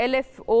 LFO,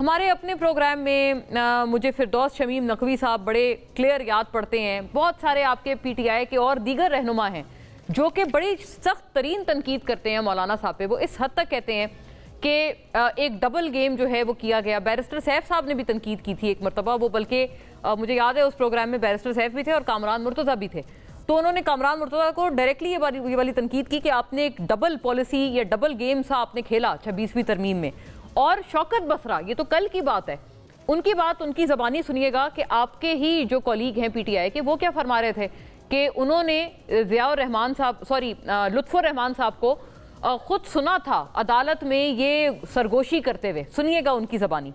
ہمارے اپنے programme میں مجھے فردوس شمیم نقوی صاحب بڑے کلیئر یاد پڑتے ہیں. بہت سارے آپ کے پی ٹی آئی کے اور دیگر رہنما ہیں جو کہ بڑی سخت ترین تنقید کرتے ہیں مولانا صاحب پہ. وہ اس حد تک کہتے ہیں کہ ایک ڈبل گیم جو ہے وہ کیا گیا. بیرسٹر سیف صاحب نے بھی تنقید کی تھی ایک مرتبہ, وہ بلکہ مجھے یاد ہے اس پروگرام میں بیرسٹر سیف بھی تھے اور کامران مرتضیٰ بھی تھے. تو انہوں نے کامران مرتضیٰ کو ڈائریکٹلی یہ والی تنقید کی کہ آپ نے ایک ڈبل پالیسی یا ڈبل گیم سا آپ نے کھیلا 26ویں ترمیم میں. اور شوکت بسرا, یہ تو کل کی بات ہے, ان کی بات ان کی زبانی سنیے گا کہ آپ کے ہی جو کولیگ ہیں پی ٹی آئی کے, وہ کیا فرما رہے تھے کہ انہوں نے ضیاء الرحمان صاحب لطف الرحمان صاحب کو خود سنا تھا عدالت میں یہ سرگوشی کرتے ہوئے. سنیے گا ان کی زبانی.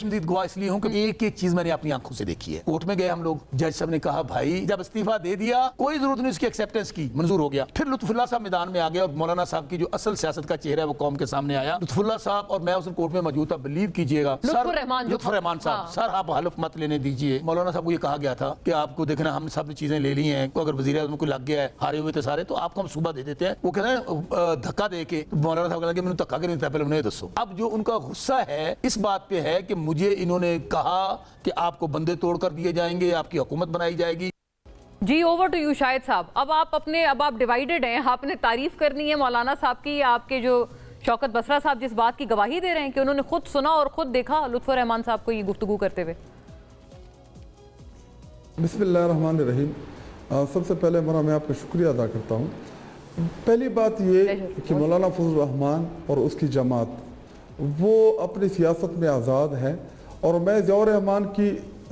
مزید گواہ اس لیے ہوں کہ ایک ایک چیز میں نے اپنی آنکھوں سے دیکھی ہے. کورٹ میں گئے ہم لوگ, جج صاحب نے کہا بھائی جب استعفیٰ دے دیا کوئی ضرورت نہیں اس کی ایکسیپٹنس کی, منظور ہو گیا. پھر لطف اللہ صاحب میدان میں آ گئے اور مولانا صاحب کی جو اصل سیاست کا چہرہ ہے وہ قوم کے سامنے آیا. لطف اللہ صاحب اور میں اس کورٹ میں موجود تھا, بلیو کیجئے گا لطف الرحمان صاحب, سر آپ حلف مت لینے دیجئے. مولانا صاحب کو یہ کہا گیا تھا کہ آپ کو دیکھنا ہم نے سب چیزیں لے لی ہیں, اگر وزیر اعظم کو لگ گیا ہے, ہارے ہوئے تھے سارے, تو آپ کو ہم صوبہ دے دیتے ہیں. وہ کہتے ہیں دھکا دے کے مولانا صاحب کہا کہ میں نے دھکا کے نہیں تھا, پہلے انہیں دسو. اب جو ان کا غصہ ہے اس بات پہ ہے کہ مجھے انہوں نے کہا کہ آپ کو بندے توڑ کر دیے جائیں گے, آپ کی حکومت بنائی جائے گی. جی اوور ٹو یو شاہد صاحب. اب آپ ڈیوائیڈڈ ہیں, آپ نے تعریف کرنی ہے مولانا صاحب کی, آپ کے جو شوکت بسرا صاحب جس بات کی گواہی دے رہے ہیں کہ انہوں نے خود سنا اور خود دیکھا لطف الرحمان صاحب کو یہ گفتگو کرتے ہوئے. بسم اللہ الرحمن الرحیم. سب سے پہلے میں آپ کا شکریہ ادا کرتا ہوں. پہلی بات یہ کہ مولانا فضل الرحمان اور اس کی جماعت وہ اپنی سیاست میں آزاد ہے, اور میں ضیاء الرحمان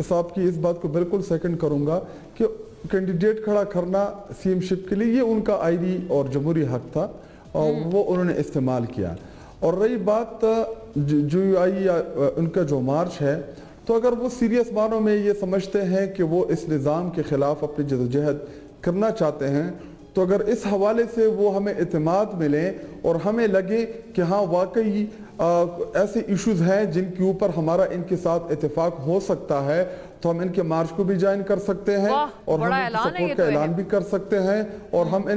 صاحب کی اس بات کو بالکل سیکنڈ کروں گا کہ کینڈیڈیٹ کھڑا کرنا سی ایم شپ کے لیے یہ ان کا آئینی اور جمہوری حق تھا, اور وہ انہوں نے استعمال کیا. اور رہی بات جو آئی یا ان کا جو مارچ ہے, تو اگر وہ سیریس معنوں میں یہ سمجھتے ہیں کہ وہ اس نظام کے خلاف اپنی جدوجہد کرنا چاہتے ہیں, تو اگر اس حوالے سے وہ ہمیں اعتماد ملیں اور ہمیں لگے کہ ہاں واقعی ایسے ایشوز ہیں جن کے اوپر ہمارا ان کے ساتھ اتفاق ہو سکتا ہے, تو ہم ان کے مارچ کو بھی جوائن کر سکتے ہیں اور ہم ان کی سپورٹ کا اعلان بھی کر سکتے ہیں, اور ہم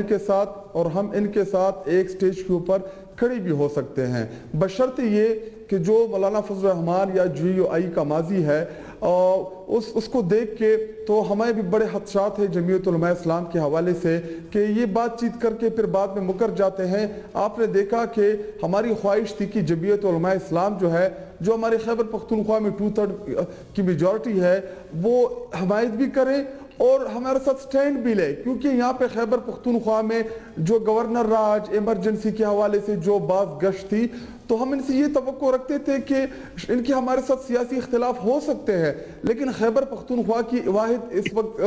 ان کے ساتھ ایک سٹیج کے اوپر کھڑی بھی ہو سکتے ہیں, بشرط یہ کہ جو مولانا فضل الرحمان یا GUI کا ماضی ہے اس کو دیکھ کے تو ہمیں بھی بڑے خدشات ہیں جمعیت علماء اسلام کے حوالے سے کہ یہ بات چیت کر کے پھر بعد میں مکر جاتے ہیں. آپ نے دیکھا کہ ہماری خواہش تھی کہ جمعیت علماء اسلام جو ہے, جو ہمارے خیبر پختونخوا میں 2/3 کی میجورٹی ہے, وہ حمایت بھی کریں اور ہمارے ساتھ سٹینڈ بھی لے, کیونکہ یہاں پہ خیبر پختونخوا میں جو گورنر راج ایمرجنسی کے حوالے سے جو بعض گشت تھی, تو ہم ان سے یہ توقع رکھتے تھے کہ ان کے ہمارے ساتھ سیاسی اختلاف ہو سکتے ہیں, لیکن خیبر پختونخوا کی واحد اس وقت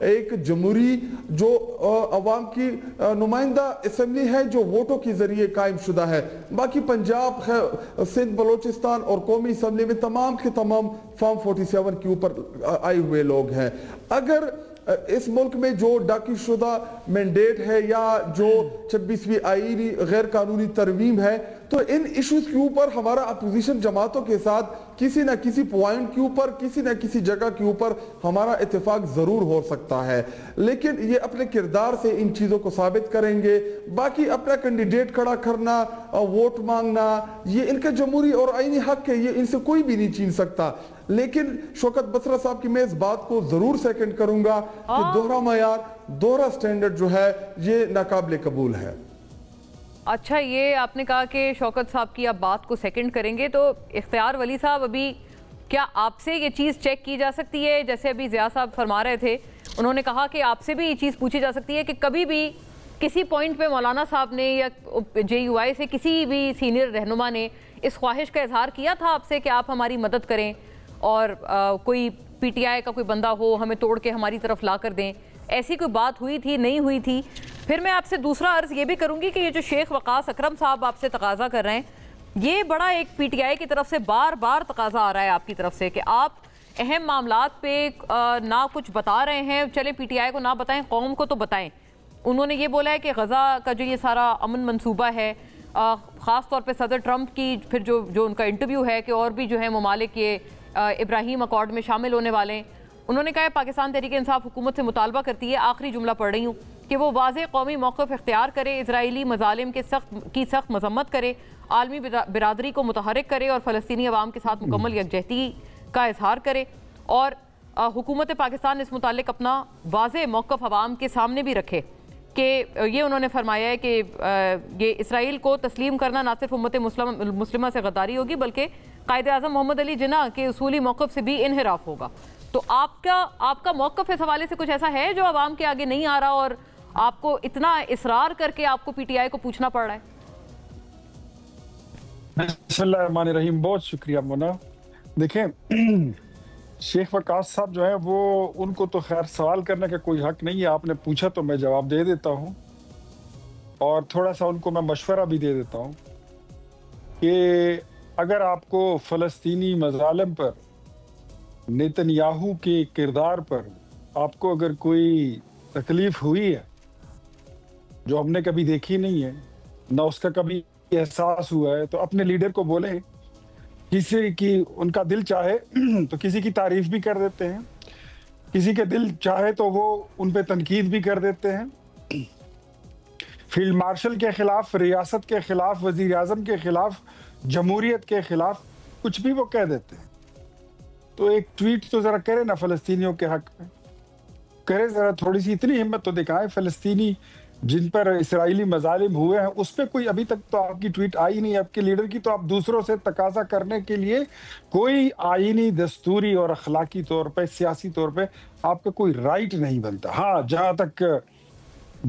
ایک جمہوری جو عوام کی نمائندہ اسمبلی ہے جو ووٹوں کے ذریعے قائم شدہ ہے. باقی پنجاب, سندھ, بلوچستان اور قومی اسمبلی میں تمام کے تمام فارم 47 کے اوپر آئے ہوئے لوگ ہیں. اگر اس ملک میں جو ڈاکی شدہ مینڈیٹ ہے یا جو 26ویں آئینی غیر قانونی ترمیم ہے, تو ان ایشوز کے اوپر ہمارا اپوزیشن جماعتوں کے ساتھ کسی نہ کسی پوائنٹ کے اوپر, کسی نہ کسی جگہ کے اوپر ہمارا اتفاق ضرور ہو سکتا ہے, لیکن یہ اپنے کردار سے ان چیزوں کو ثابت کریں گے. باقی اپنا کینڈیڈیٹ کھڑا کرنا, ووٹ مانگنا, یہ ان کا جمہوری اور آئینی حق ہے, یہ ان سے کوئی بھی نہیں چھین سکتا. لیکن شوکت بسرا صاحب کی میں اس بات کو ضرور سیکنڈ کروں گا کہ دوہرا معیار, دوہرا سٹینڈرڈ جو ہے یہ ناقابل قبول ہے. اچھا, یہ آپ نے کہا کہ شوکت صاحب کی آپ بات کو سیکنڈ کریں گے, تو اختیار ولی صاحب ابھی کیا آپ سے یہ چیز چیک کی جا سکتی ہے؟ جیسے ابھی ضیاء صاحب فرما رہے تھے, انہوں نے کہا کہ آپ سے بھی یہ چیز پوچھی جا سکتی ہے کہ کبھی بھی کسی پوائنٹ پہ مولانا صاحب نے یا GUI سے کسی بھی سینئر رہنما نے اس خواہش کا اظہار کیا تھا آپ سے کہ آپ ہماری مدد کریں اور کوئی PTI کا کوئی بندہ ہو ہمیں توڑ کے ہماری طرف لا کر دیں؟ ایسی کوئی بات ہوئی تھی, نہیں ہوئی تھی؟ پھر میں آپ سے دوسرا عرض یہ بھی کروں گی کہ یہ جو شیخ وقاص اکرم صاحب آپ سے تقاضا کر رہے ہیں, یہ بڑا ایک PTI کی طرف سے بار بار تقاضا آ رہا ہے آپ کی طرف سے کہ آپ اہم معاملات پہ نہ کچھ بتا رہے ہیں, چلے PTI کو نہ بتائیں, قوم کو تو بتائیں. انہوں نے یہ بولا ہے کہ غزہ کا جو یہ سارا امن منصوبہ ہے, خاص طور پہ صدر ٹرمپ کی پھر جو ان کا انٹرویو ہے کہ اور بھی جو ہے ممالک یہ ابراہیم اکارڈ میں شامل ہونے والے ہیں, انہوں نے کہا ہے پاکستان تحریک انصاف حکومت سے مطالبہ کرتی ہے, آخری جملہ پڑھ رہی ہوں, کہ وہ واضح قومی موقف اختیار کرے, اسرائیلی مظالم کی سخت مذمت کرے, عالمی برادری کو متحرک کرے اور فلسطینی عوام کے ساتھ مکمل یکجہتی کا اظہار کرے، اور حکومت پاکستان اس متعلق اپنا واضح موقف عوام کے سامنے بھی رکھے کہ یہ انہوں نے فرمایا ہے کہ یہ اسرائیل کو تسلیم کرنا نہ صرف امت مسلمہ سے غداری ہوگی بلکہ قائد اعظم محمد علی جناح کے اصولی موقف سے بھی انحراف ہوگا۔ تو آپ کا موقف اس حوالے سے کچھ ایسا ہے جو عوام کے آگے نہیں آ رہا اور آپ کو اتنا اصرار کر کے آپ کو پی ٹی آئی کو پوچھنا پڑ رہا ہے؟ بسم اللہ الرحمن الرحیم، بہت شکریہ مونا۔ دیکھیں شیخ وقاص صاحب جو ہیں وہ ان کو تو خیر سوال کرنے کا کوئی حق نہیں ہے، آپ نے پوچھا تو میں جواب دے دیتا ہوں، اور تھوڑا سا ان کو میں مشورہ بھی دے دیتا ہوں کہ اگر آپ کو فلسطینی مظالم پر، نیتن یاہو کے کردار پر آپ کو اگر کوئی تکلیف ہوئی ہے جو ہم نے کبھی دیکھی نہیں ہے، نہ اس کا کبھی احساس ہوا ہے، تو اپنے لیڈر کو بولیں، کسی کی ان کا دل چاہے تو کسی کی تعریف بھی کر دیتے ہیں، کسی کے دل چاہے تو وہ ان پہ تنقید بھی کر دیتے ہیں، فیلڈ مارشل کے خلاف، ریاست کے خلاف، وزیر اعظم کے خلاف، جمہوریت کے خلاف کچھ بھی وہ کہہ دیتے ہیں۔ تو ایک ٹویٹ تو ذرا کرے نا فلسطینیوں کے حق میں، کرے ذرا، تھوڑی سی اتنی ہمت تو دکھائیں۔ فلسطینی جن پر اسرائیلی مظالم ہوئے ہیں اس پہ کوئی ابھی تک تو آپ کی ٹویٹ آئی نہیں، آپ کے لیڈر کی، تو آپ دوسروں سے تقاضا کرنے کے لیے کوئی آئینی، دستوری اور اخلاقی طور پہ، سیاسی طور پہ آپ کا کوئی رائٹ نہیں بنتا۔ ہاں، جہاں تک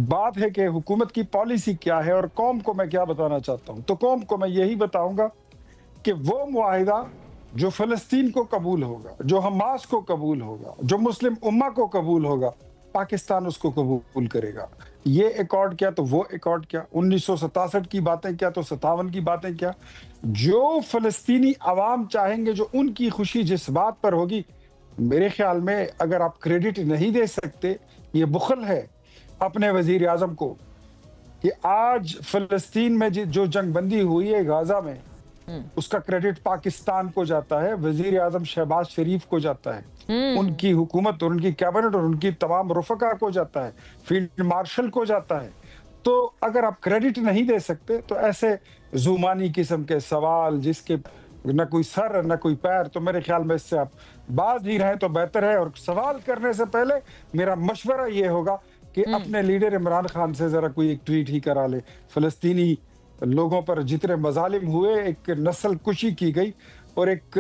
بات ہے کہ حکومت کی پالیسی کیا ہے اور قوم کو میں کیا بتانا چاہتا ہوں، تو قوم کو میں یہی بتاؤں گا کہ وہ معاہدہ جو فلسطین کو قبول ہوگا، جو حماس کو قبول ہوگا، جو مسلم امہ کو قبول ہوگا، پاکستان اس کو قبول کرے گا۔ یہ ایکارڈ کیا تو وہ ایکارڈ کیا، 1967 کی باتیں کیا تو 57 کی باتیں کیا، جو فلسطینی عوام چاہیں گے، جو ان کی خوشی جس بات پر ہوگی، میرے خیال میں اگر آپ کریڈٹ نہیں دے سکتے، یہ بخل ہے اپنے وزیر اعظم کو کہ آج فلسطین میں جو جنگ بندی ہوئی ہے غازہ میں، اس کا کریڈٹ پاکستان کو جاتا ہے، وزیر اعظم شہباز شریف کو جاتا ہے، ان کی حکومت اور ان کی کیبنٹ اور ان کی تمام رفقا کو جاتا ہے، فیلڈ مارشل کو جاتا ہے۔ تو اگر آپ کریڈٹ نہیں دے سکتے تو ایسے زومانی قسم کے سوال جس کے نہ کوئی سر نہ کوئی پیر، تو میرے خیال میں اس سے آپ باز ہی رہیں تو بہتر ہے۔ اور سوال کرنے سے پہلے میرا مشورہ یہ ہوگا کہ اپنے لیڈر عمران خان سے ذرا کوئی ایک ٹویٹ ہی کرا لے۔ فلسطینی لوگوں پر جتنے مظالم ہوئے، ایک نسل کشی کی گئی اور ایک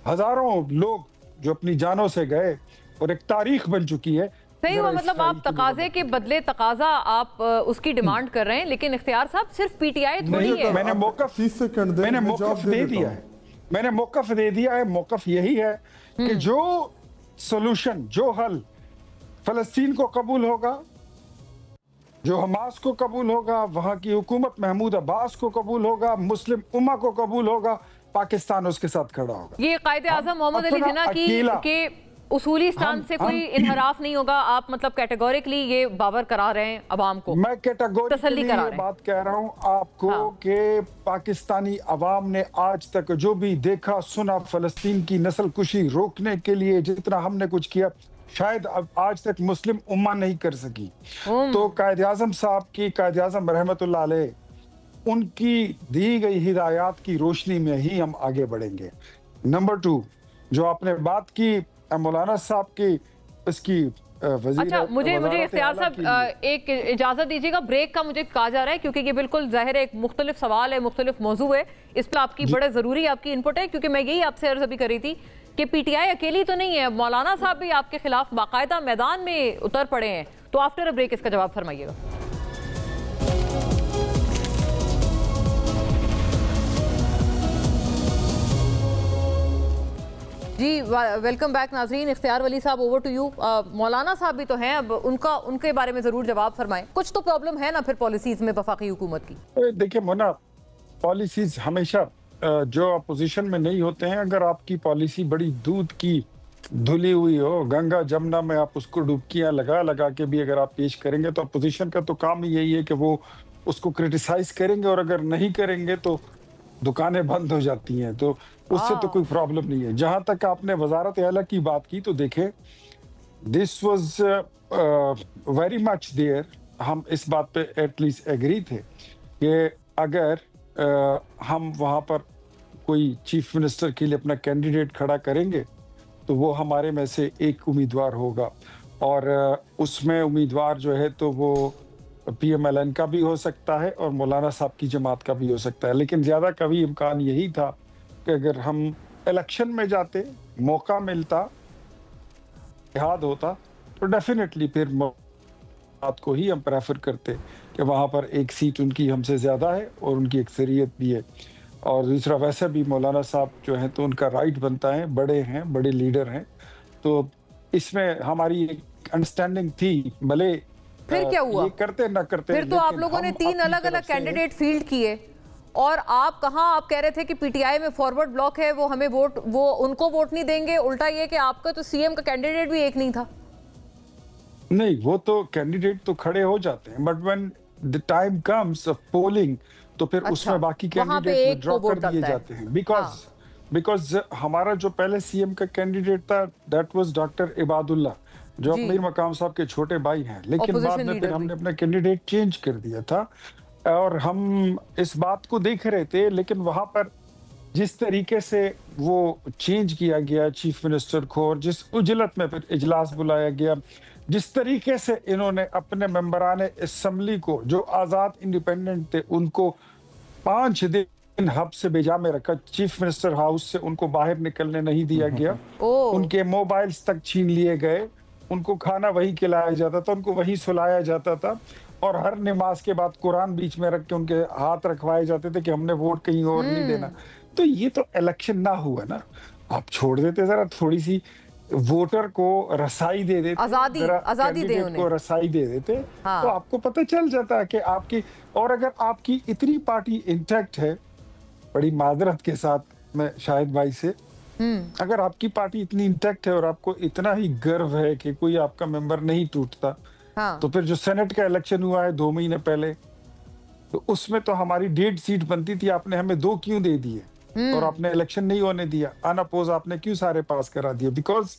ہزاروں لوگ جو اپنی جانوں سے گئے اور ایک تاریخ بن چکی ہے۔ صحیح ہوا، مطلب آپ تقاضے کے بدلے تقاضا آپ اس کی ڈیمانڈ کر رہے ہیں، لیکن اختیار صاحب صرف پی ٹی آئی تھوڑی ہے۔ میں نے موقف دے دیا ہے، میں نے موقف دے دیا ہے۔ موقف یہی ہے کہ جو سولوشن، جو حل فلسطین کو قبول ہوگا، جو حماس کو قبول ہوگا، وہاں کی حکومت محمود عباس کو قبول ہوگا، مسلم امہ کو قبول ہوگا، پاکستان اس کے ساتھ کھڑا ہوگا۔ یہ قائد اعظم محمد علی جناح کی کہ اصولی اسٹان سے کوئی انحراف نہیں ہوگا، آپ مطلب کیٹیگوریکلی یہ باور کرا رہے ہیں عوام کو؟ میں کیٹیگوریکلی یہ بات کہہ رہا ہوں آپ کو کہ پاکستانی عوام نے آج تک جو بھی دیکھا سنا فلسطین کی نسل کشی روکنے کے لیے جتنا ہم نے کچھ کیا، شاید اب آج تک مسلم امہ نہیں کر سکی۔ تو قائد اعظم صاحب کی، قائد اعظم رحمت اللہ علیہ، ان کی دی گئی ہدایات کی روشنی میں ہی ہم آگے بڑھیں گے۔ نمبر 2، جو آپ نے بات کی مولانا صاحب کی، اس کی اچھا، مجھے اختیار صاحب ایک اجازت دیجیے گا، بریک کا مجھے کہا جا رہا ہے کیونکہ یہ بالکل ظاہر ہے ایک مختلف سوال ہے، مختلف موضوع ہے، اس پر آپ کی بڑے ضروری آپ کی انپٹ ہے، کیونکہ میں یہی آپ سے عرض ابھی کری تھی کہ پی ٹی آئی اکیلی تو نہیں ہے، مولانا صاحب بھی آپ کے خلاف باقاعدہ میدان میں اتر پڑے ہیں، تو آفٹر بریک اس کا جواب فرمائیے گا۔ جی ویلکم بیک ناظرین، اختیار ولی صاحب اوور ٹو یو۔ مولانا صاحب بھی تو ہیں، اب ان کے بارے میں ضرور جواب فرمائیں، کچھ تو پرابلم ہے نا پھر پالیسیز میں وفاقی حکومت کی؟ دیکھیں مونا، پالیسیز ہمیشہ جو اپوزیشن میں نہیں ہوتے ہیں، اگر آپ کی پالیسی بڑی دودھ کی دھلی ہوئی ہو، گنگا جمنا میں آپ اس کو ڈبکیاں لگا کے بھی اگر آپ پیش کریں گے، تو اپوزیشن کا تو کام ہی یہی ہے کہ وہ اس کو کرٹیسائز کریں گے، اور اگر نہیں کریں گے تو دکانیں بند ہو جاتی ہیں، تو اس سے تو کوئی پرابلم نہیں ہے۔ جہاں تک آپ نے وزارت اعلیٰ کی بات کی، تو دیکھیں this was very much there, ہم اس بات پہ ایٹ لیسٹ ایگری تھے کہ اگر ہم وہاں پر کوئی چیف منسٹر کے لیے اپنا کینڈیڈیٹ کھڑا کریں گے تو وہ ہمارے میں سے ایک امیدوار ہوگا، اور اس میں امیدوار جو ہے تو وہ پی ایم ایل این کا بھی ہو سکتا ہے اور مولانا صاحب کی جماعت کا بھی ہو سکتا ہے. لیکن زیادہ کبھی امکان یہی تھا کہ اگر ہم الیکشن میں جاتے، موقع ملتا، اتحاد ہوتا، تو ڈیفینیٹلی پھر بات کو ہی ہم پریفر کرتے کہ وہاں پر ایک سیٹ ان کی ہم سے زیادہ ہے اور ان کی اکثریت بھی ہے. اور دوسرا ویسے بھی مولانا صاحب جو ہیں تو ان کا رائٹ بنتا ہے، بڑے ہیں، بڑے لیڈر ہیں، تو اس میں ہماری ایک انڈرسٹینڈنگ تھی. بھلے پھر کیا ہوا؟ یہ کرتے نہ کرتے، پھر تو آپ لوگوں نے 3 الگ الگ کینڈیڈیٹ فیلڈ کیے، اور آپ کہاں آپ کہہ رہے تھے کہ پی ٹی آئی میں فارورڈ بلاک ہے، وہ ہمیں ووٹ، وہ ان کو ووٹ نہیں دیں گے. الٹا یہ کہ آپ کا تو سی ایم کا کینڈیڈیٹ بھی ایک نہیں تھا. نہیں، وہ تو کینڈیڈیٹ تو کھڑے ہو جاتے ہیں، but when the time comes of polling تو پھر اس میں باقی کینڈیڈیٹ ڈرا کر دیے جاتے ہیں. بیکاز ہمارا جو پہلے سی ایم کا کینڈیڈیٹ تھا دیٹ واز ڈاکٹر عباد اللہ، جو میر مقام صاحب کے چھوٹے بھائی ہیں، لیکن بعد میں پھر ہم نے اپنا کینڈیڈیٹ چینج کر دیا تھا. اور ہم اس بات کو دیکھ رہے تھے، لیکن وہاں پر جس طریقے سے وہ چینج کیا گیا چیف منسٹر کو، اور جس اجلت میں پھر اجلاس بلایا گیا، جس طریقے سے انہوں نے اپنے ممبران اسمبلی کو جو آزاد انڈیپینڈنٹ تھے ان کو 5 دن ہب سے بیجا میں رکھا، چیف منسٹر ہاؤس سے ان کو باہر نکلنے نہیں دیا گیا، ان کے موبائلز تک چھین لیے گئے، ان کو کھانا وہی کھلایا جاتا تھا، ان کو وہی سلایا جاتا تھا، اور ہر نماز کے بعد قرآن بیچ میں رکھ کے ان کے ہاتھ رکھوائے جاتے تھے کہ ہم نے ووٹ کہیں اور نہیں دینا. تو یہ تو الیکشن نہ ہوا نا، آپ چھوڑ دیتے ذرا تھوڑی سی ووٹر کو رسائی دے دیتے، آزادی دے انہیں، کو رسائی دے دیتے، تو آپ کو پتہ چل جاتا ہے کہ آپ کی، اور اگر آپ کی اتنی پارٹی انٹیکٹ ہے، بڑی معذرت کے ساتھ میں شاہد بھائی سے، اگر آپ کی پارٹی اتنی انٹیکٹ ہے اور آپ کو اتنا ہی گرو ہے کہ کوئی آپ کا ممبر نہیں ٹوٹتا، تو پھر جو سینٹ کا الیکشن ہوا ہے 2 مہینے پہلے، تو اس میں تو ہماری 1.5 سیٹ بنتی تھی، آپ نے ہمیں 2 کیوں دے دیے، اور آپ نے الیکشن نہیں ہونے دیا، ان اپوز آپ نے کیوں سارے پاس کرا دیا؟ Because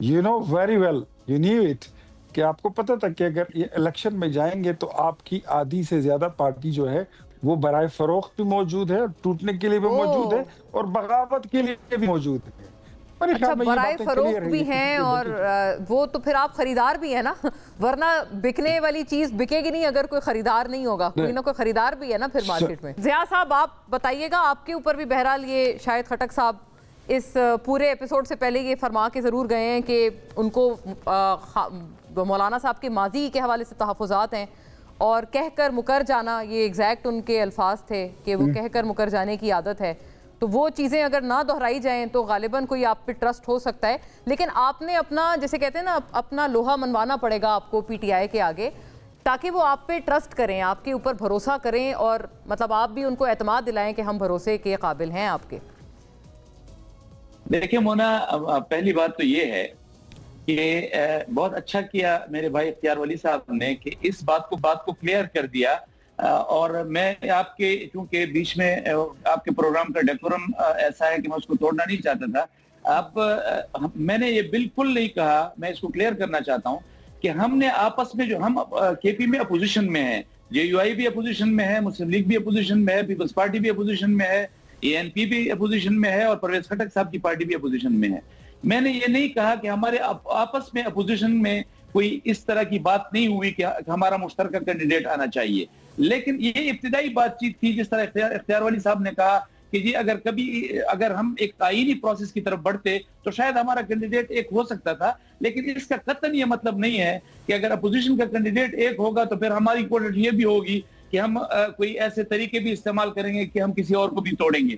you know very well, you knew it, کہ آپ کو پتہ تھا کہ اگر یہ الیکشن میں جائیں گے تو آپ کی آدھی سے زیادہ پارٹی جو ہے وہ برائے فروخت بھی موجود ہے، ٹوٹنے کے لیے بھی موجود ہے، اور بغاوت کے لیے بھی موجود ہے. اچھا، برائے فروخت بھی ہیں، اور وہ تو پھر آپ خریدار بھی ہیں نا، ورنہ بکنے والی چیز بکے گی نہیں اگر کوئی خریدار نہیں ہوگا، کوئی نہ کوئی خریدار بھی ہے نا پھر مارکیٹ میں. ضیاء صاحب آپ بتائیے گا، آپ کے اوپر بھی بہرحال یہ شاہد خٹک صاحب اس پورے ایپیسوڈ سے پہلے یہ فرما کے ضرور گئے ہیں کہ ان کو مولانا صاحب کے ماضی کے حوالے سے تحفظات ہیں، اور کہہ کر مکر جانا، یہ ایگزیکٹ ان کے الفاظ تھے کہ وہ کہہ کر مکر جانے کی عادت ہے. تو وہ چیزیں اگر نہ دہرائی جائیں تو غالباً کوئی آپ پہ ٹرسٹ ہو سکتا ہے. لیکن آپ نے اپنا، جیسے کہتے ہیں نا، اپنا لوہا منوانا پڑے گا آپ کو پی ٹی آئی کے آگے، تاکہ وہ آپ پہ ٹرسٹ کریں، آپ کے اوپر بھروسہ کریں، اور مطلب آپ بھی ان کو اعتماد دلائیں کہ ہم بھروسے کے قابل ہیں آپ کے. دیکھیں مونا، پہلی بات تو یہ ہے کہ بہت اچھا کیا میرے بھائی اختیار ولی صاحب نے کہ اس بات کو کلیئر کر دیا. اور میں آپ کے، چونکہ بیچ میں آپ کے پروگرام کا ڈیکورم ایسا ہے کہ میں اس کو توڑنا نہیں چاہتا تھا. میں نے یہ بالکل نہیں کہا، میں اس کو کلیئر کرنا چاہتا ہوں کہ ہم نے آپس میں جو ہم کے پی میں اپوزیشن میں ہیں، جے یو آئی بھی اپوزیشن میں ہے، مسلم لیگ بھی اپوزیشن میں ہے، پیپلز پارٹی بھی اپوزیشن میں ہے، اے این پی بھی اپوزیشن میں ہے، اور پرویز خٹک صاحب کی پارٹی بھی اپوزیشن میں ہے. میں نے یہ نہیں کہا کہ ہمارے آپس میں اپوزیشن میں کوئی اس طرح کی بات نہیں ہوئی کہ ہمارا مشترکہ کینڈیڈیٹ آنا چاہیے. لیکن یہ ابتدائی بات چیت تھی، جس طرح اختیار ولی صاحب نے کہا کہ جی اگر ہم ایک تعینی پروسیس کی طرف بڑھتے تو شاید ہمارا کینڈیڈیٹ ایک ہو سکتا تھا. لیکن اس کا قطعاً یہ مطلب نہیں ہے کہ اگر اپوزیشن کا کینڈیڈیٹ ایک ہوگا تو پھر ہماری کوشش یہ بھی ہوگی کہ ہم کوئی ایسے طریقے بھی استعمال کریں گے کہ ہم کسی اور کو بھی توڑیں گے.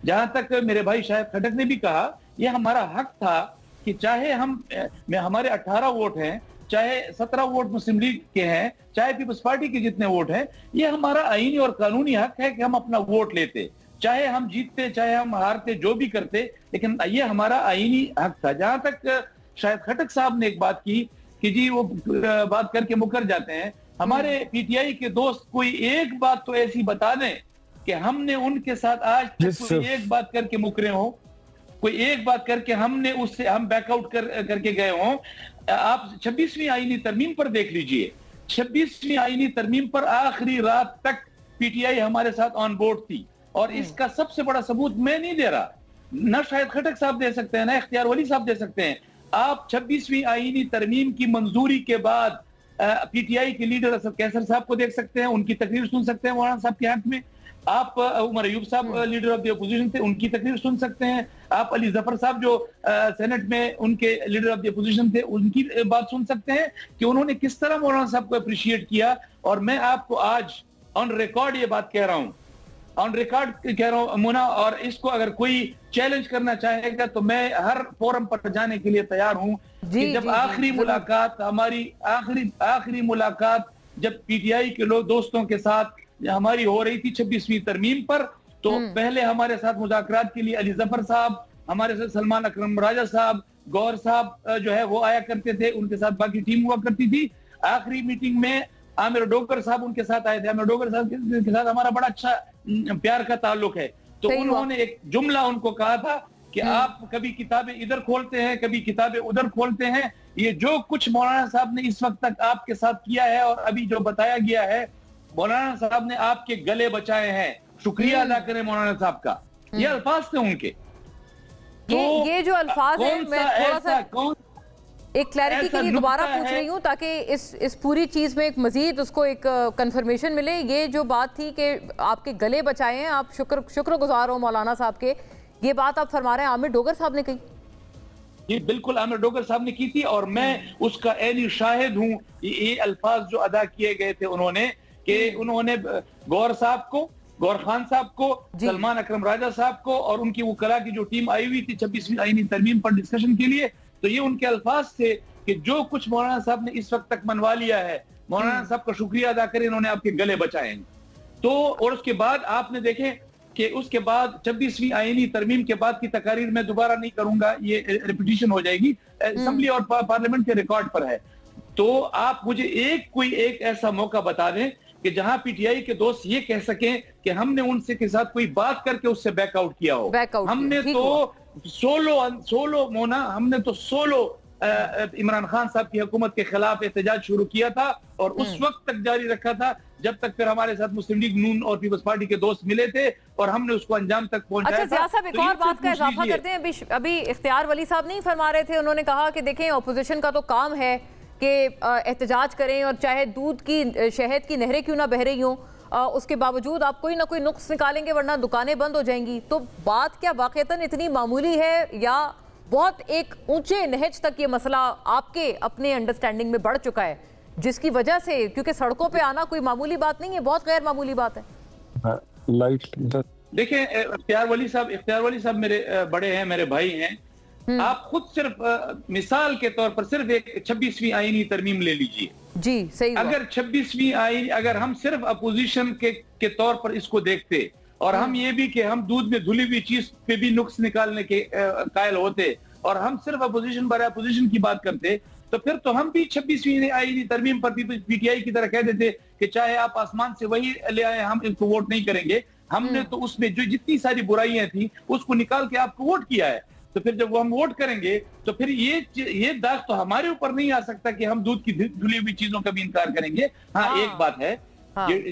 جہاں تک میرے بھائی شاہد خٹک نے بھی کہا، یہ ہمارا حق تھا کہ چاہے ہمارے 18 ووٹ ہیں، چاہے 17 ووٹ مسلم لیگ کے ہیں، چاہے پیپلز پارٹی کے جتنے ووٹ ہیں، یہ ہمارا آئینی اور قانونی حق ہے کہ ہم اپنا ووٹ لیتے، چاہے ہم جیتتے چاہے ہم ہارتے، جو بھی کرتے، لیکن یہ ہمارا آئینی حق تھا. جہاں تک شاید خٹک صاحب نے ایک بات کی کہ جی وہ بات کر کے مکر جاتے ہیں، ہمارے پی ٹی آئی کے دوست کوئی ایک بات تو ایسی بتا دیں کہ ہم نے ان کے ساتھ آج تک کوئی ایک بات کر کے مکرے ہوں، کوئی ایک بات کر کے ہم نے اس سے ہم بیک آؤٹ کر کے گئے ہوں. آپ 26ویں آئینی ترمیم پر دیکھ لیجئے، 26ویں آئینی ترمیم پر آخری رات تک پی ٹی آئی ہمارے ساتھ آن بورڈ تھی، اور اس کا سب سے بڑا ثبوت میں نہیں دے رہا، نہ شاہد خٹک صاحب دے سکتے ہیں، نہ اختیار ولی صاحب دے سکتے ہیں۔ آپ 26ویں آئینی ترمیم کی منظوری کے بعد پی ٹی آئی کے لیڈر اسد کیسر صاحب کو دیکھ سکتے ہیں، ان کی تقریر سن سکتے ہیں مولانا صاحب کے حق میں۔ آپ عمر ایوب صاحب لیڈر آف دی اپوزیشن تھے، ان کی تقریر سن سکتے ہیں۔ آپ علی ظفر صاحب جو سینٹ میں ان کے لیڈر آف دی اپوزیشن تھے، ان کی بات سن سکتے ہیں کہ انہوں نے کس طرح مولانا صاحب کو اپریشیٹ کیا۔ اور میں آپ کو آج آن ریکارڈ یہ بات کہہ رہا ہوں، آن ریکارڈ کہہ رہا ہوں مونا، اور اس کو اگر کوئی چیلنج کرنا چاہے گا تو میں ہر فورم پر جانے کے لیے تیار ہوں کہ جب آخری ملاقات ہماری آخری ملاقات جب پی ٹی آئی کے لوگ دوستوں کے ساتھ ہماری ہو رہی تھی 26ویں ترمیم پر، تو پہلے ہمارے ساتھ مذاکرات کے لیے علی ظفر صاحب، ہمارے ساتھ سلمان اکرم راجہ صاحب، گور صاحب جو ہے وہ آیا کرتے تھے، ان کے ساتھ باقی ٹیم ہوا کرتی تھی۔ آخری میٹنگ میں عامر ڈوگر صاحب ان کے ساتھ آئے تھے، عامر ڈوگر صاحب کے ساتھ ہمارا بڑا اچھا پیار کا تعلق ہے، تو انہوں نے ایک جملہ ان کو کہا تھا کہ آپ کبھی کتابیں ادھر کھولتے ہیں، کبھی کتابیں ادھر کھولتے ہیں، یہ جو کچھ مولانا صاحب نے اس وقت تک آپ کے ساتھ کیا ہے اور ابھی جو بتایا گیا ہے، مولانا صاحب نے آپ کے گلے بچائے ہیں، شکریہ ادا کریں مولانا صاحب کا۔ یہ الفاظ تھے ان کے، یہ جو الفاظ ہیں میں تھوڑا سا ایک کلیرٹی کے لیے دوبارہ پوچھ رہی ہوں تاکہ اس پوری چیز میں ایک مزید اس کو ایک کنفرمیشن ملے۔ یہ جو بات تھی کہ آپ کے گلے بچائے ہیں، آپ شکر گزار ہو مولانا صاحب کے، یہ بات آپ فرما رہے ہیں عامر ڈوگر صاحب نے کہی؟ جی بالکل عامر ڈوگر صاحب نے کی تھی، اور میں اس کا عینی شاہد ہوں۔ یہ الفاظ جو ادا کیے گئے تھے انہوں نے، کہ انہوں نے گور صاحب کو، گور خان صاحب کو، سلمان اکرم راجہ صاحب کو اور ان کی وکلاء کی جو ٹیم آئی ہوئی تھی 26ویں آئینی ترمیم پر ڈسکشن کے لیے، تو یہ ان کے الفاظ تھے کہ جو کچھ مولانا صاحب نے اس وقت تک منوا لیا ہے، مولانا صاحب کا شکریہ ادا کریں، انہوں نے آپ کے گلے بچائے ہیں۔ تو اور اس کے بعد آپ نے دیکھیں کہ اس کے بعد 26ویں آئینی ترمیم کے بعد کی تقاریر میں دوبارہ نہیں کروں گا، یہ ریپیٹیشن ہو جائے گی، اسمبلی اور پارلیمنٹ کے ریکارڈ پر ہے۔ تو آپ مجھے کوئی ایک ایسا موقع بتا دیں کہ جہاں پی ٹی آئی کے دوست یہ کہہ سکیں کہ ہم نے ان سے کے ساتھ کوئی بات کر کے اس سے بیک آؤٹ کیا ہو۔ ہم نے تو سولو مونا، ہم نے تو سولو عمران خان صاحب کی حکومت کے خلاف احتجاج شروع کیا تھا، اور اس وقت تک جاری رکھا تھا جب تک پھر ہمارے ساتھ مسلم لیگ نون اور پیپلز پارٹی کے دوست ملے تھے، اور ہم نے اس کو انجام تک پہنچایا تھا۔ اچھا ضیاء صاحب، ایک اور بات کا اضافہ کرتے ہیں، ابھی اختیار ولی صاحب نہیں فرما رہے تھے، انہوں نے کہا کہ دیکھیں اپوزیشن کا تو کام ہے کہ احتجاج کریں، اور چاہے دودھ کی شہد کی نہریں کیوں نہ بہہ رہی ہوں، اس کے باوجود آپ کوئی نہ کوئی نقص نکالیں گے ورنہ دکانیں بند ہو جائیں گی۔ تو بات کیا واقعتاً اتنی معمولی ہے، یا بہت ایک اونچے نہج تک یہ مسئلہ آپ کے اپنے انڈرسٹینڈنگ میں بڑھ چکا ہے، جس کی وجہ سے، کیونکہ سڑکوں پہ آنا کوئی معمولی بات نہیں ہے، بہت غیر معمولی بات ہے۔ دیکھیں اختیار ولی صاحب میرے بڑے ہیں، میرے بھائی ہیں، آپ خود صرف مثال کے طور پر صرف ایک 26ویں آئینی ترمیم لے لیجئے۔ جی صحیح، اگر 26ویں آئین، اگر ہم صرف اپوزیشن کے طور پر اس کو دیکھتے، اور ہم یہ بھی کہ ہم دودھ میں دھلی ہوئی چیز پہ بھی نقص نکالنے کے قائل ہوتے، اور ہم صرف اپوزیشن برائے اپوزیشن کی بات کرتے، تو پھر تو ہم بھی 26ویں آئینی ترمیم پر پی ٹی آئی کی طرح کہہ دیتے کہ چاہے آپ آسمان سے وہی لے آئے، ہم اس کو ووٹ نہیں کریں گے۔ ہم نے تو اس میں جو جتنی ساری برائیاں تھیں اس کو نکال کے آپ کو ووٹ کیا ہے، تو پھر جب وہ ہم ووٹ کریں گے تو پھر یہ داغ تو ہمارے اوپر نہیں آ سکتا کہ ہم دودھ کی دھلی ہوئی چیزوں کا بھی انکار کریں گے۔ ہاں ایک بات ہے،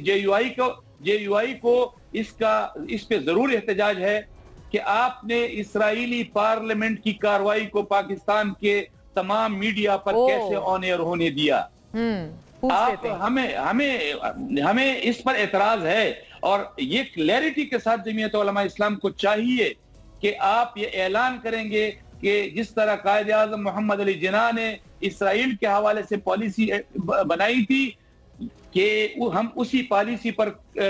جے یو آئی کو اس پہ ضرور احتجاج ہے کہ آپ نے اسرائیلی پارلیمنٹ کی کارروائی کو پاکستان کے تمام میڈیا پر کیسے آن ایئر ہونے دیا۔ ہمیں اس پر اعتراض ہے، اور یہ کلیئرٹی کے ساتھ جمعیت علماء اسلام کو چاہیے کہ آپ یہ اعلان کریں گے کہ جس طرح قائد اعظم محمد علی جناح نے اسرائیل کے حوالے سے پالیسی بنائی تھی کہ ہم اسی پالیسی پر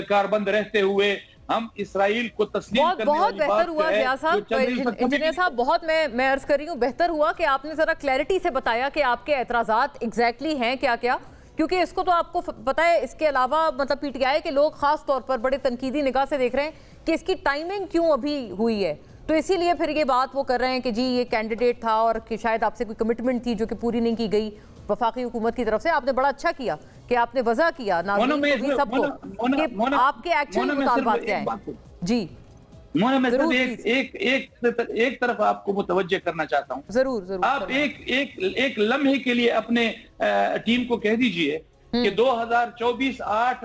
کاربند رہتے ہوئے ہم اسرائیل کو تسلیم کرنے والی بات بہت بہتر ہوا ضیاء صاحب، انجینئر صاحب، بہت میں عرض کر رہی ہوں بہتر ہوا کہ آپ نے ذرا کلیئرٹی سے بتایا کہ آپ کے اعتراضات ایگزیکٹلی ہیں کیا کیا، کیونکہ اس کو تو آپ کو پتا ہے، اس کے علاوہ مطلب پی ٹی آئی کے لوگ خاص طور پر بڑے تنقیدی نگاہ سے دیکھ رہے ہیں کہ اس کی ٹائمنگ کیوں ابھی ہوئی ہے، تو اسی لیے پھر یہ بات وہ کر رہے ہیں کہ جی یہ کینڈیڈیٹ تھا اور کہ شاید آپ سے کوئی کمٹمنٹ تھی جو کہ پوری نہیں کی گئی وفاقی حکومت کی طرف سے۔ آپ نے بڑا اچھا کیا کہ آپ نے وضع کیا ناظرین کو بھی سب کو کہ آپ کے ایکچوئل مطالبات کیا ہیں۔ جی مولانا میں صرف ایک طرف آپ کو متوجہ کرنا چاہتا ہوں، ضرور ضرور، آپ ایک لمحے کے لیے اپنے ٹیم کو کہہ دیجئے کہ 2024 8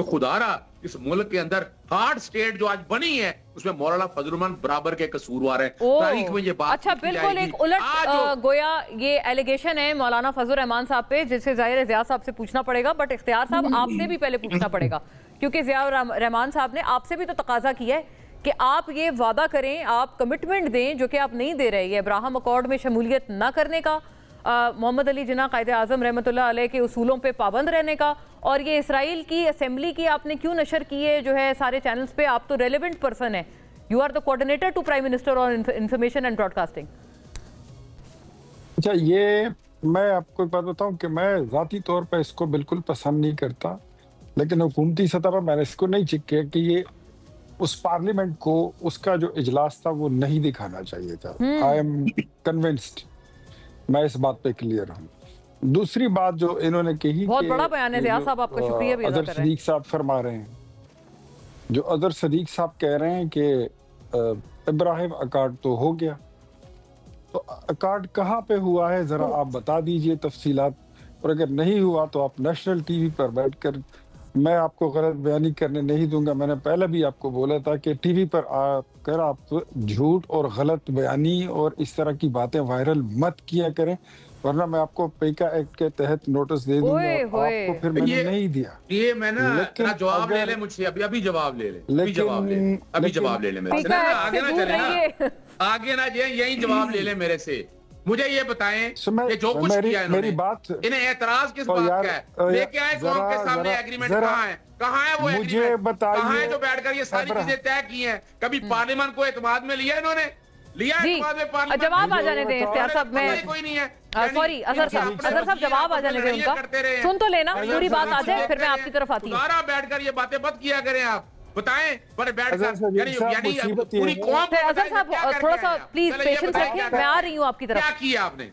تو خدارا اس ملک کے اندر ہارڈ سٹیٹ جو آج بنی ہے اس میں مولانا فضل الرحمان برابر کے قصوروار ہیں. تاریخ میں یہ بات اچھا بالکل ایک الٹ گویا یہ ایلیگیشن ہے مولانا فضل الرحمان صاحب پہ، جس سے ظاہر ہے ضیاء صاحب سے پوچھنا پڑے گا، بٹ اختیار صاحب آپ سے بھی پہلے پوچھنا پڑے گا، کیونکہ ضیاء الرحمان صاحب نے آپ سے بھی تو تقاضا کیا ہے کہ آپ یہ وعدہ کریں، آپ کمٹمنٹ دیں جو کہ آپ نہیں دے رہے، یہ ابراہم اکارڈ میں شمولیت نہ کرنے کا، محمد علی جناح قائد اعظم رحمۃ اللہ علیہ کے اصولوں پہ پابند رہنے کا، اور یہ اسرائیل کی اسمبلی کی آپ نے کیوں نشر کی ہے جو ہے سارے چینلز پہ، آپ تو ریلیونٹ پرسن ہیں، you are the coordinator to prime minister on information and broadcasting. اچھا یہ میں آپ کو ایک بات بتاؤں کہ میں ذاتی طور پہ اس کو بالکل پسند نہیں کرتا، لیکن حکومتی سطح پر میں نے اس کو نہیں چیک کیا کہ یہ اس پارلیمنٹ کو اس کا جو اجلاس تھا وہ نہیں دکھانا چاہیے تھا. آئی ایم کنونسڈ، میں اس بات پہ کلیئر ہوں. دوسری بات جو انہوں نے کہی، بہت بڑا بیان ہے ضیاء صاحب، آپ کا شکریہ بھی ادا کر رہے ہیں. صدیق صاحب فرما رہے ہیں، جو اظہر صدیق صاحب کہہ رہے ہیں کہ ابراہیم اکارڈ تو ہو گیا، تو اکارڈ کہاں پہ ہوا ہے ذرا آپ بتا دیجئے تفصیلات، اور اگر نہیں ہوا تو آپ نیشنل ٹی وی پر بیٹھ کر، میں آپ کو غلط بیانی کرنے نہیں دوں گا. میں نے پہلے بھی آپ کو بولا تھا کہ ٹی وی پر آ کر آپ جھوٹ اور غلط بیانی اور اس طرح کی باتیں وائرل مت کیا کریں، ورنہ میں آپ کو پیکا ایکٹ کے تحت نوٹس دے دوں گا. آپ کو پھر میں نے نہیں دیا. یہ میں نا جواب لے لیں مجھ سے، ابھی جواب لے لیں، ابھی جواب لے لیں میرے سے، آگے نہ چلیں نا، آگے نہ جائیں، یہی جواب لے لیں میرے سے. مجھے یہ بتائیں کہ جو کچھ کیا انہوں نے، انہیں اعتراض کس بات کا ہے؟ لے کے آئے قوم کے سامنے ایگریمنٹ کہاں ہے؟ کہاں ہے وہ ایگریمنٹ؟ کہاں ہے جو بیٹھ کر یہ ساری چیزیں طے کی ہیں؟ کبھی پارلیمنٹ کو اعتماد میں لیا انہوں نے؟ لیا اعتماد میں پارلیمنٹ؟ جواب آ جانے دیں اختیار صاحب. میں کوئی نہیں ہے، سوری اظہر صاحب جواب آ جانے دیں ان کا، سن تو لینا، پوری بات آ جائے پھر میں آپ کی طرف آتی ہوں. دوبارہ بیٹھ کر یہ باتیں مت کیا کریں، آپ بتائیں پر بیٹھ کر، یعنی پوری قوم کو اظہر صاحب تھوڑا سا پلیز پیشنس رکھیں، میں آ رہی ہوں آپ کی طرف. کیا کیا آپ نے؟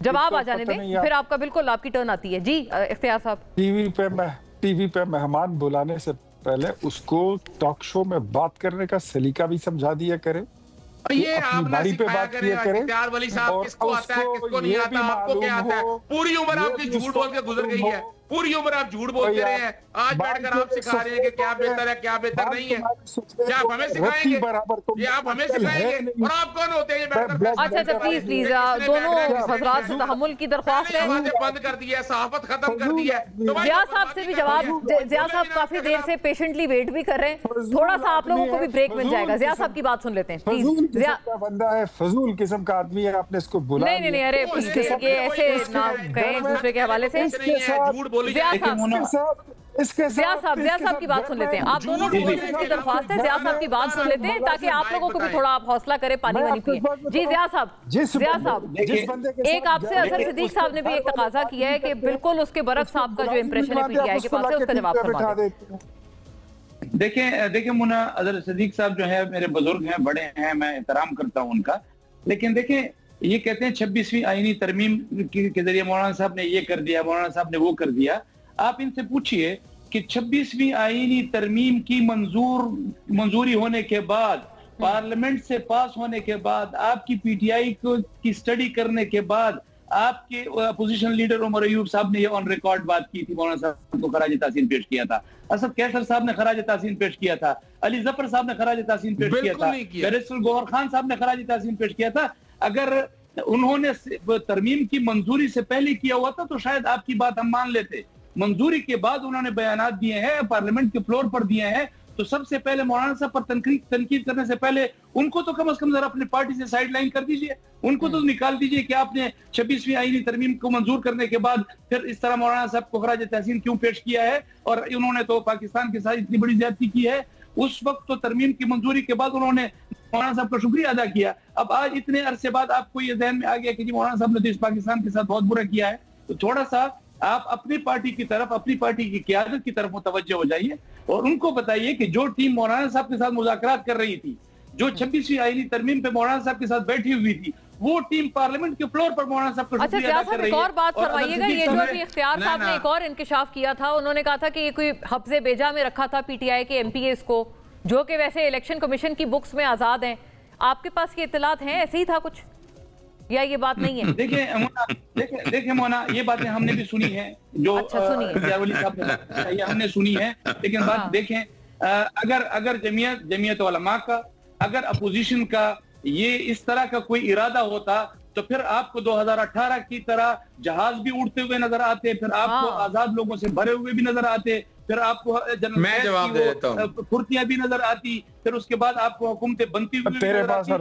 جواب آ جانے دیں، پھر آپ کا بالکل آپ کی ٹرن آتی ہے. جی اختیار صاحب. ٹی وی پہ مہمان بلانے سے پہلے اس کو ٹاک شو میں بات کرنے کا سلیقہ بھی سمجھا دیا کرے، یہ آپ نے سکھایا کریں. اختیار ولی صاحب کس کو آتا ہے کس کو نہیں آتا، آپ کو کیا آتا ہے؟ پوری عمر آپ کی جھوٹ بول کے گزر گئی ہے، پوری عمر آپ جھوٹ بولتے رہے ہیں، آج بیٹھ کر آپ سکھا رہے ہیں کہ کیا بہتر ہے کیا بہتر نہیں ہے. کیا آپ ہمیں سکھائیں گے؟ یہ آپ ہمیں سکھائیں گے؟ اور آپ کون ہوتے ہیں یہ بیٹھ کر؟ اچھا پلیز دونوں حضرات سے تحمل کی درخواست ہے. بند کر دی ہے، صحافت ختم کر دی ہے. ضیاء صاحب سے بھی جواب، ضیاء صاحب کافی دیر سے پیشنٹلی ویٹ بھی کر رہے ہیں، تھوڑا سا آپ لوگوں کو بھی بریک مل جائے گا. ضیاء صاحب کی بات سن لیتے ہیں پلیز. بندہ ہے، فضول قسم کا آدمی ہے، آپ نے اس کو بلا نہیں ارے یہ ایسے نہ کہیں دوسرے کے حوالے سے. ضیاء صاحب کی بات سن لیتے ہیں، آپ دونوں کی درخواست ہے، ضیاء صاحب کی بات سن لیتے ہیں تاکہ آپ لوگوں کو بھی تھوڑا آپ حوصلہ کرے، پانی وانی پیئے. جی ضیاء صاحب ایک آپ سے اظہر صدیق صاحب نے بھی ایک تقاضا کیا ہے کہ بالکل اس کے برعکس آپ کا جو امپریشن ہے پی ٹی آئی کے پاس ہے اس کا جواب فرما دیں. دیکھیں مونا، اظہر صدیق صاحب جو ہے میرے بزرگ ہیں، بڑے ہیں، میں احترام کرتا ہوں ان کا، لیکن دیکھیں یہ کہتے ہیں 26ویں آئینی ترمیم کے ذریعے مولانا صاحب نے یہ کر دیا، مولانا صاحب نے وہ کر دیا. آپ ان سے پوچھئے کہ 26ویں آئینی ترمیم کی منظوری ہونے کے بعد، پارلیمنٹ سے پاس ہونے کے بعد، آپ کی پی ٹی آئی کی سٹڈی کرنے کے بعد، آپ کے اپوزیشن لیڈر عمر ایوب صاحب نے یہ آن ریکارڈ بات کی تھی، مولانا صاحب کو خراج تحسین پیش کیا تھا، اسد کیسر صاحب نے خراج تحسین پیش کیا تھا، علی ظفر صاحب نے خراج تحسین پیش کیا تھا، بیرسٹر گوہر خان صاحب نے خراج تحسین پیش کیا تھا. اگر انہوں نے ترمیم کی منظوری سے پہلے کیا ہوا تھا تو شاید آپ کی بات ہم مان لیتے. منظوری کے بعد انہوں نے بیانات دیے ہیں، پارلیمنٹ کے فلور پر دیے ہیں، تو سب سے پہلے مولانا صاحب پر تنقید کرنے سے پہلے ان کو تو کم از کم ذرا اپنے پارٹی سے سائیڈ لائن کر دیجئے، ان کو تو نکال دیجئے کہ آپ نے 26ویں آئینی ترمیم کو منظور کرنے کے بعد پھر اس طرح مولانا صاحب کو خراج تحسین کیوں پیش کیا ہے، اور انہوں نے تو پاکستان کے ساتھ اتنی بڑی زیادتی کی ہے. اس وقت تو ترمیم کی منظوری کے بعد انہوں نے مولانا صاحب کا شکریہ ادا کیا. اب آج اتنے عرصے بعد آپ کو یہ ذہن میں آ گیا کہ جی مولانا صاحب نے دیش پاکستان کے ساتھ بہت برا کیا ہے، تو تھوڑا سا آپ اپنی پارٹی کی طرف، اپنی پارٹی کی قیادت کی طرف متوجہ ہو جائیے اور ان کو بتائیے کہ جو ٹیم مولانا صاحب کے ساتھ مذاکرات کر رہی تھی، جو 26ویں آئینی ترمیم پہ مولانا صاحب کے ساتھ بیٹھی ہوئی تھی، وہ ٹیم پارلیمنٹ کے فلور پر مولانا صاحب کا شکریہ ادا کر رہی ہے. ایک اور بات فرمائیے گا، یہ جو ابھی اختیار صاحب نے ایک اور انکشاف کیا تھا، انہوں نے کہا تھا کہ یہ کوئی حفظ بیجا میں رکھا تھا پی ٹی آئی کے ایم پی ایز کو، جو کہ ویسے الیکشن کمیشن کی بکس میں آزاد ہیں. آپ کے پاس یہ اطلاعات ہیں، ایسے ہی تھا کچھ؟ یا یہ بات نہیں ہے؟ دیکھیں مونا، یہ باتیں ہم نے بھی سنی ہیں جو اختیار ولی صاحب نے، یہ ہم نے سنی ہے، لیکن بات دیکھیں اگر جمعیت علماء کا، اگر اپوزیشن کا یہ اس طرح کا کوئی ارادہ ہوتا تو پھر آپ کو 2018 کی طرح جہاز بھی اڑتے ہوئے نظر آتے، پھر آپ کو آزاد لوگوں سے بھرے ہوئے بھی نظر آتے، پھر آپ کو پھرتیاں بھی نظر آتی، پھر اس کے بعد آپ کو حکومتیں بنتی ہوئی بھی نظر آتی۔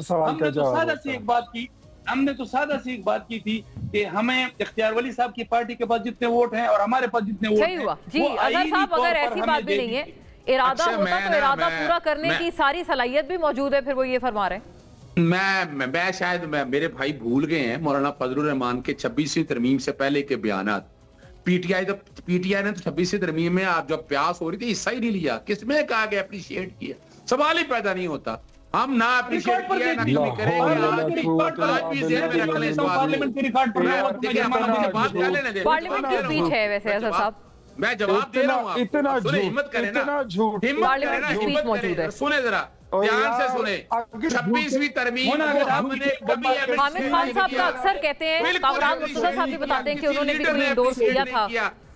ہم نے تو سادہ سی ایک بات کی تھی کہ ہمیں اختیار ولی صاحب کی پارٹی کے پاس جتنے ووٹ ہیں اور ہمارے پاس جتنے ووٹ ہیں، جی اظہر صاحب اگر ایسی بات بھی نہیں ہے، ارادہ ہوتا تو ارادہ پورا کرنے کی ساری صلاحیت بھی موجود ہے، پھر وہ یہ فرما رہے ہیں۔ میں شاید میرے بھائی بھول گئے ہیں مولانا فضل الرحمان کے 26ویں ترمیم سے پہلے کے بیانات۔ پی ٹی آئی نے تو 26ویں ترمیم میں آپ جب پیاس ہو رہی تھی حصہ ہی نہیں لیا، کس میں کہا کہ اپریشیٹ کیا، سوال ہی پیدا نہیں ہوتا۔ ہم نہ اپریشیٹ کیا نہ کبھی کریں گے، آج بھی ذہن میں رکھ لیں اس بات کو۔ پارلیمنٹ کی سپیچ ہے ویسے اظہر صاحب، میں جواب دے رہا ہوں آپ کو، ہمت کریں نا، ہمت کریں، سنیں ذرا دھیان سے سنیں۔ 26ویں ترمیم ہم نے کبھی حامد خان صاحب کا اکثر کہتے ہیں، کامران مصطفیٰ صاحب بھی بتاتے ہیں کہ انہوں نے بھی کوئی انڈورس کیا تھا۔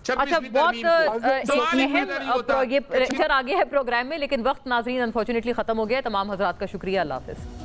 اچھا، بہت ایک اہم یہ لیکچر آگے ہے پروگرام میں، لیکن وقت ناظرین انفارچونیٹلی ختم ہو گیا ہے۔ تمام حضرات کا شکریہ، اللہ حافظ۔